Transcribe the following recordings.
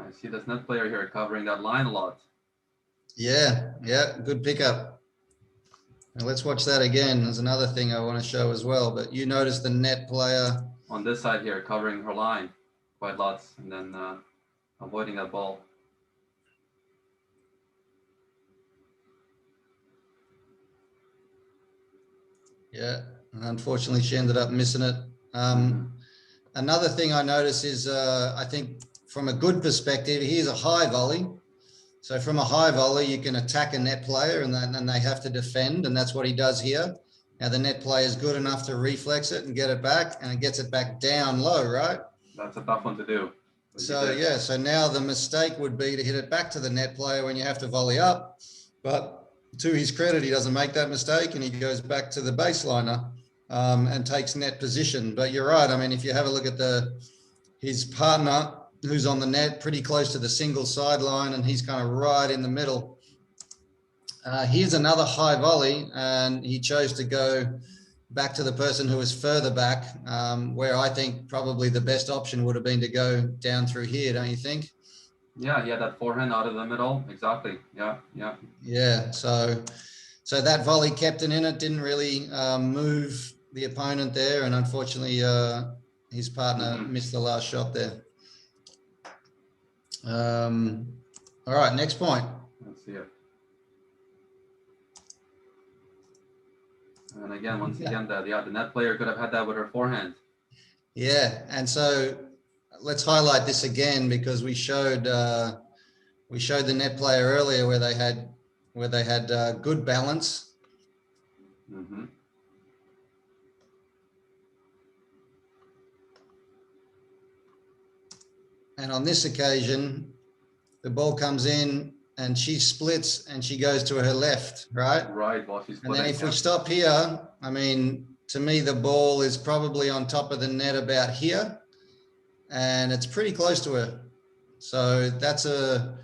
I see this net player here covering that line a lot. Yeah, good pickup. And let's watch that again. There's another thing I want to show as well, but you notice the net player on this side here, covering her line quite lots, and then avoiding that ball. Yeah, and unfortunately she ended up missing it. Another thing I notice is I think from a good perspective, here's a high volley. So from a high volley, you can attack a net player and then they have to defend, and that's what he does here. Now the net player is good enough to reflex it and get it back, and it gets it back down low, right? That's a tough one to do. So yeah, so now the mistake would be to hit it back to the net player when you have to volley up. But to his credit, he doesn't make that mistake and he goes back to the baseliner and takes net position. But you're right. I mean, if you have a look at his partner who's on the net pretty close to the single sideline, and he's kind of right in the middle. Here's another high volley, and he chose to go back to the person who was further back, where I think probably the best option would have been to go down through here, don't you think? Yeah, that forehand out of the middle. Exactly. Yeah. Yeah, so that volley kept it in. It didn't really move the opponent there, and unfortunately his partner missed the last shot there. All right, next point. Let's see it. And again, once again, the net player could have had that with her forehand. Yeah, and so let's highlight this again because we showed the net player earlier where they had good balance. And on this occasion, the ball comes in and she splits and she goes to her left, right? Right, well, she's splitting. And then if we stop here, I mean, to me, the ball is probably on top of the net about here, and it's pretty close to her. So that's a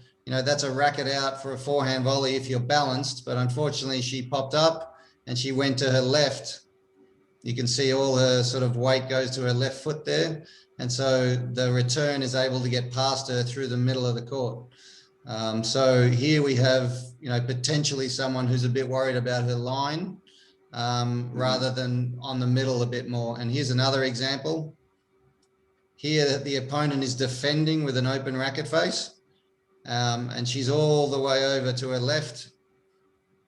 racket out for a forehand volley if you're balanced, but unfortunately she popped up and she went to her left. You can see all her sort of weight goes to her left foot there. And so the return is able to get past her through the middle of the court. So here we have, potentially someone who's a bit worried about her line rather than on the middle a bit more. And here's another example. Here, the opponent is defending with an open racket face, and she's all the way over to her left.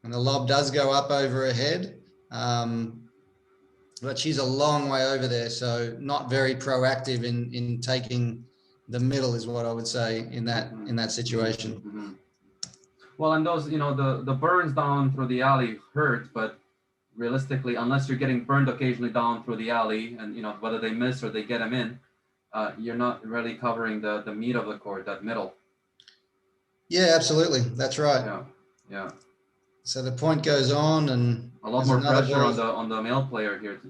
And the lob does go up over her head. But she's a long way over there, so not very proactive in taking the middle is what I would say in that situation. Well, and those, the burns down through the alley hurt, but realistically, unless you're getting burned occasionally down through the alley, and whether they miss or they get them in, you're not really covering the meat of the court, that middle. Yeah, absolutely, that's right. Yeah. So the point goes on, and a lot more pressure on the male player here to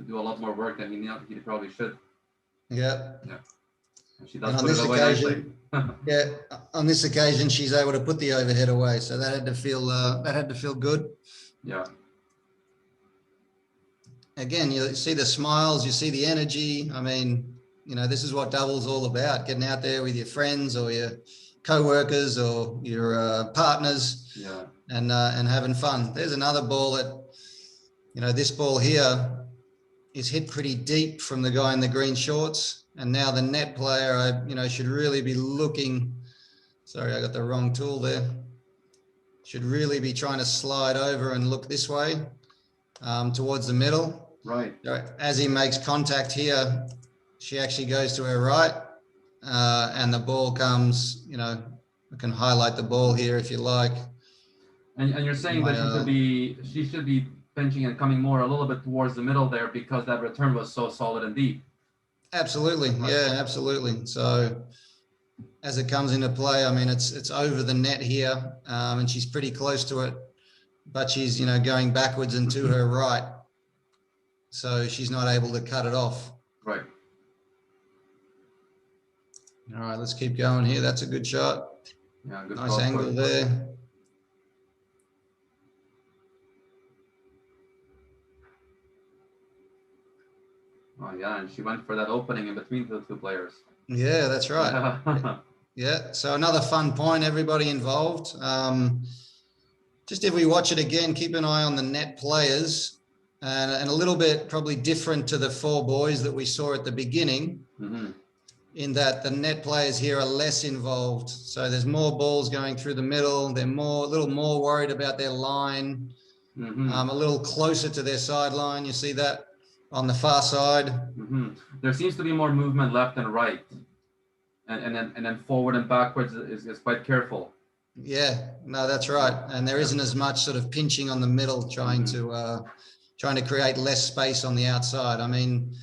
do a lot more work than he probably should. Yeah. And she does put it away nicely. On this occasion, she's able to put the overhead away, so that had to feel good. Yeah. Again, you see the smiles, you see the energy. I mean, this is what double's all about: getting out there with your friends or your co-workers or your partners. Yeah. And having fun. There's another ball that, this ball here is hit pretty deep from the guy in the green shorts. And now the net player, should really be looking, sorry, I got the wrong tool there. Should really be trying to slide over and look this way towards the middle. Right. As he makes contact here, she actually goes to her right and the ball comes, I can highlight the ball here if you like. And you're saying that she should be pinching and coming more a little bit towards the middle there because that return was so solid and deep. Absolutely, right. Yeah, absolutely. So as it comes into play, I mean, it's over the net here, and she's pretty close to it, but she's going backwards and to her right, so she's not able to cut it off. Right. All right, let's keep going here. That's a good shot. Yeah, good. Nice angle there. Oh yeah, and she went for that opening in between the two players. Yeah, that's right. Yeah. So another fun point, everybody involved. Just if we watch it again, keep an eye on the net players, and a little bit probably different to the 4 boys that we saw at the beginning, in that the net players here are less involved. So there's more balls going through the middle. They're a little more worried about their line, a little closer to their sideline. You see that on the far side. There seems to be more movement left and right, and then forward and backwards is quite careful. Yeah, no, that's right. And there isn't as much sort of pinching on the middle, trying to create less space on the outside. I mean,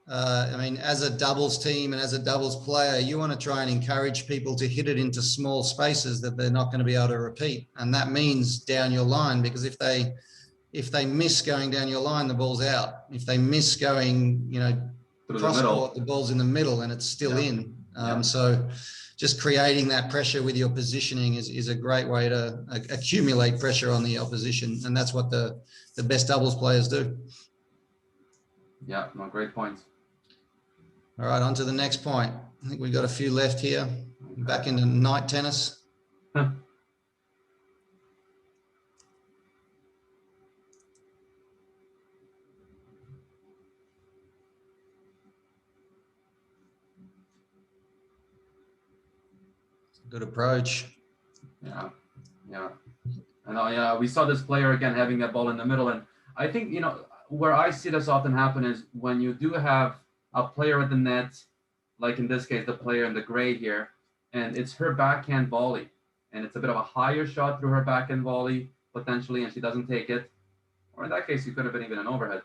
as a doubles team and as a doubles player, you want to try and encourage people to hit it into small spaces that they're not going to be able to repeat, and that means down your line, because if they miss going down your line, the ball's out. If they miss going, cross court, the ball's in the middle and it's still in. So just creating that pressure with your positioning is a great way to accumulate pressure on the opposition. And that's what the best doubles players do. Yeah, no, great points. All right, on to the next point. I think we've got a few left here. Back into night tennis. Good approach. Yeah. And we saw this player again having that ball in the middle, and I think where I see this often happen is when you do have a player at the net, like in this case the player in the gray here, and it's her backhand volley, and it's a bit of a higher shot through her backhand volley potentially, and she doesn't take it, or in that case it could have been even an overhead.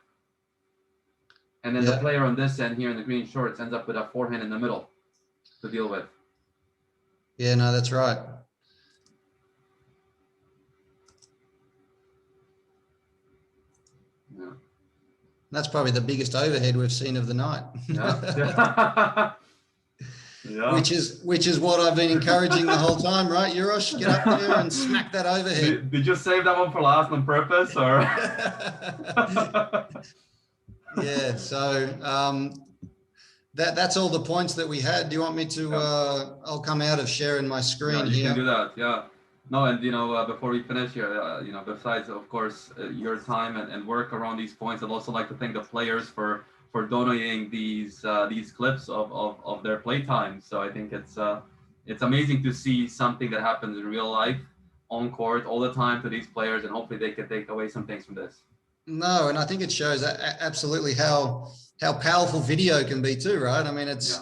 And then the player on this end here in the green shorts ends up with a forehand in the middle to deal with. Yeah, no, that's right. Yeah. That's probably the biggest overhead we've seen of the night. Yeah. Yeah. Which is what I've been encouraging the whole time, right, Uros? Get up there and smack that overhead. Did you save that one for last on purpose, or? Yeah. So that's all the points that we had. Do you want me to? I'll come out of sharing my screen you here. You can do that. Yeah. No, and before we finish here, besides of course your time and work around these points, I'd also like to thank the players for donating these clips of their playtime. So I think it's amazing to see something that happens in real life on court all the time to these players, and hopefully they can take away some things from this. No, and I think it shows absolutely how powerful video can be too, right? I mean, it's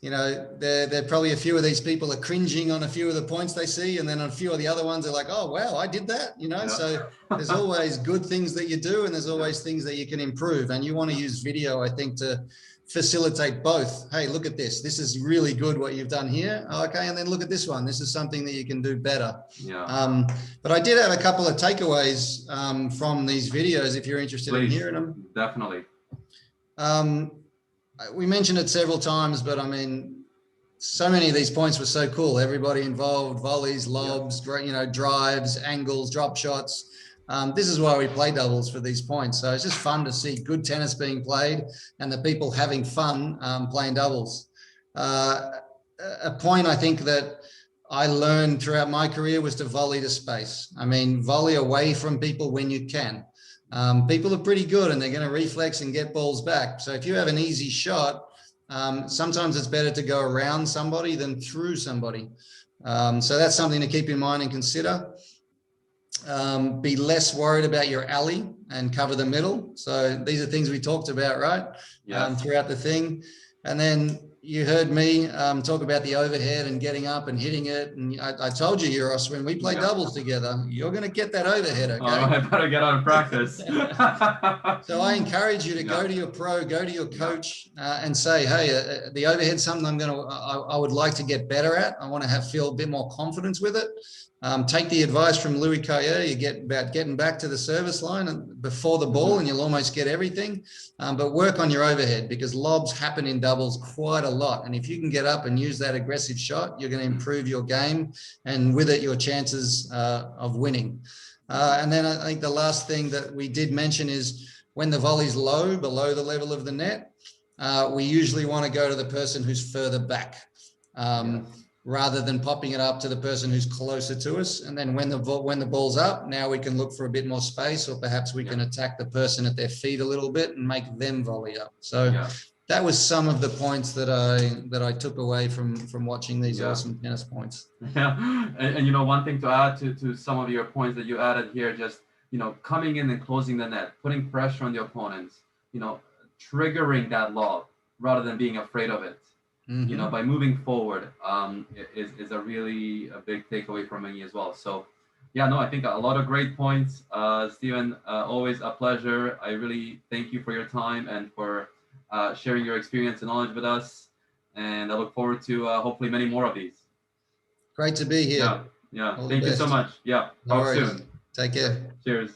there probably a few of these people are cringing on a few of the points they see, and then on a few of the other ones they're like, oh wow, I did that, So there's always good things that you do, and there's always things that you can improve, and you want to use video, I think, to facilitate both. Hey, look at this is really good what you've done here. Okay, and then look at this one, this is something that you can do better. But I did have a couple of takeaways from these videos if you're interested in hearing them. Definitely. We mentioned it several times, but I mean, so many of these points were so cool. Everybody involved, volleys, lobs, drives, angles, drop shots. This is why we play doubles, for these points. So it's just fun to see good tennis being played and the people having fun playing doubles. A point I think that I learned throughout my career was to volley to space. I mean, volley away from people when you can. People are pretty good and they're going to reflex and get balls back. So if you have an easy shot, sometimes it's better to go around somebody than through somebody. So that's something to keep in mind and consider. Be less worried about your alley and cover the middle. So these are things we talked about, right? Yes. Throughout the thing. And then you heard me talk about the overhead and getting up and hitting it. And I told you, Uros, when we play doubles together, you're going to get that overhead, okay? Oh, I better get out of practice. So I encourage you to go to your pro, go to your coach and say, hey, the overhead's something I would like to get better at. I want to feel a bit more confidence with it. Take the advice from Louis Carrier. You get about getting back to the service line and before the ball, and you'll almost get everything. But work on your overhead, because lobs happen in doubles quite a lot. And if you can get up and use that aggressive shot, you're going to improve your game, and with it, your chances of winning. And then I think the last thing that we did mention is when the volley's low, below the level of the net, we usually want to go to the person who's further back. rather than popping it up to the person who's closer to us. And then when the ball's up, now we can look for a bit more space, or perhaps we can attack the person at their feet a little bit and make them volley up. So that was some of the points that I took away from watching these awesome tennis points. Yeah, and you know, one thing to add to some of your points that you added here, just, you know, coming in and closing the net, putting pressure on the opponents, you know, triggering that lob rather than being afraid of it. Mm-hmm. You know, by moving forward is a really a big takeaway from me as well. So yeah, no, I think a lot of great points. Steven, always a pleasure. I really thank you for your time and for sharing your experience and knowledge with us. And I look forward to hopefully many more of these. Great to be here. Yeah. Thank you so much. Yeah. Talk soon. Take care. Cheers.